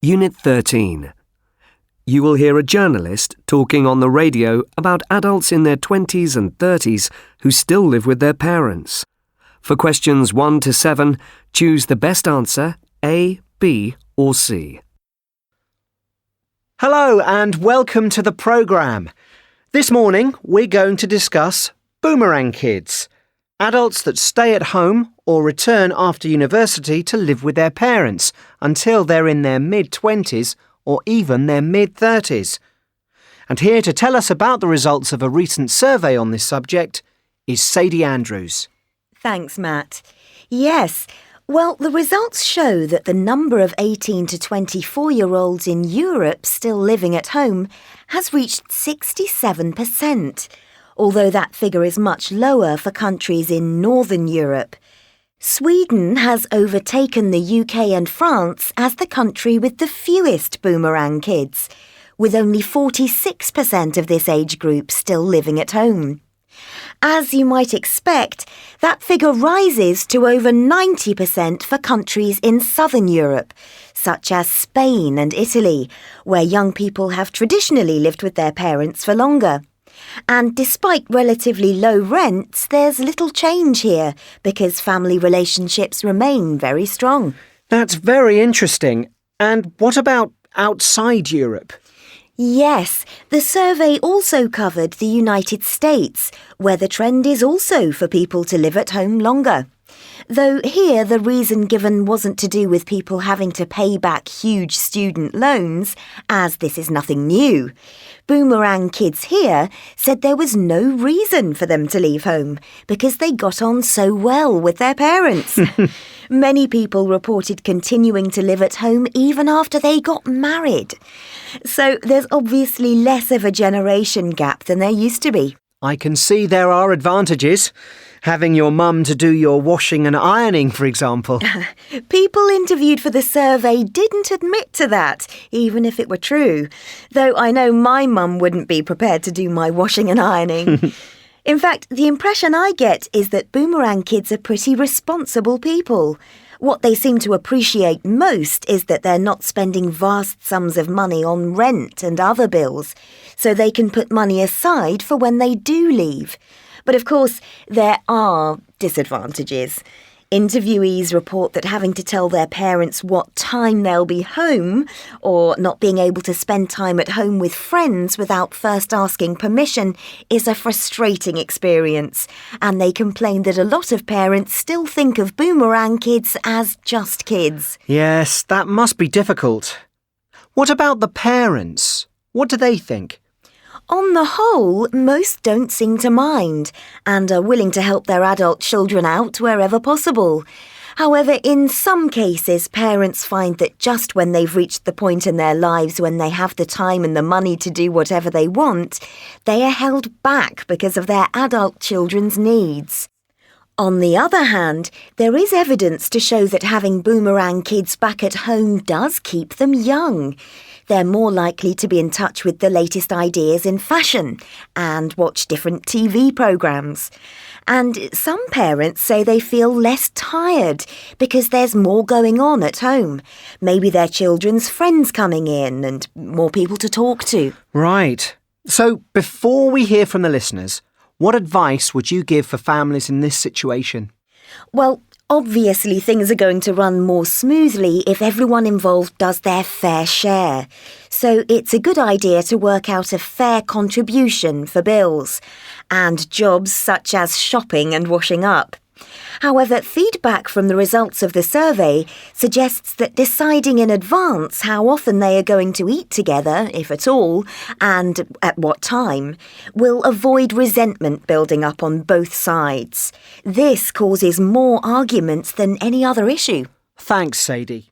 Unit 13. You will hear a journalist talking on the radio about adults in their 20s and 30s who still live with their parents. For questions 1 to 7, choose the best answer, A, B, or C. Hello and welcome to the programme. This morning we're going to discuss boomerang kids, adults that stay at home or return after university to live with their parents until they're in their mid-20s or even their mid-30s. And here to tell us about the results of a recent survey on this subject is Sadie Andrews. Thanks, Matt. Yes, well, the results show that the number of 18 to 24-year-olds in Europe still living at home has reached 67%, although that figure is much lower for countries in Northern Europe. Sweden has overtaken the UK and France as the country with the fewest boomerang kids, with only 46% of this age group still living at home. As you might expect, that figure rises to over 90% for countries in Southern Europe, such as Spain and Italy, where young people have traditionally lived with their parents for longer. And despite relatively low rents, there's little change here because family relationships remain very strong. That's very interesting. And what about outside Europe? Yes, the survey also covered the United States, where the trend is also for people to live at home longer. Though here the reason given wasn't to do with people having to pay back huge student loans, as this is nothing new. Boomerang kids here said there was no reason for them to leave home because they got on so well with their parents. Many people reported continuing to live at home even after they got married. So there's obviously less of a generation gap than there used to be. I can see there are advantages. Having your mum to do your washing and ironing, for example. People interviewed for the survey didn't admit to that, even if it were true. Though I know my mum wouldn't be prepared to do my washing and ironing. In fact, the impression I get is that boomerang kids are pretty responsible people. What they seem to appreciate most is that they're not spending vast sums of money on rent and other bills, so they can put money aside for when they do leave. But of course, there are disadvantages. Interviewees report that having to tell their parents what time they'll be home, or not being able to spend time at home with friends without first asking permission, is a frustrating experience. And they complain that a lot of parents still think of boomerang kids as just kids. Yes, that must be difficult. What about the parents? What do they think? On the whole, most don't seem to mind and are willing to help their adult children out wherever possible. However, in some cases, parents find that just when they've reached the point in their lives when they have the time and the money to do whatever they want, they are held back because of their adult children's needs. On the other hand, there is evidence to show that having boomerang kids back at home does keep them young. They're more likely to be in touch with the latest ideas in fashion and watch different TV programmes. And some parents say they feel less tired because there's more going on at home. Maybe their children's friends coming in and more people to talk to. Right. So before we hear from the listeners, what advice would you give for families in this situation? Well, obviously things are going to run more smoothly if everyone involved does their fair share. So it's a good idea to work out a fair contribution for bills and jobs such as shopping and washing up. However, feedback from the results of the survey suggests that deciding in advance how often they are going to eat together, if at all, and at what time, will avoid resentment building up on both sides. This causes more arguments than any other issue. Thanks, Sadie.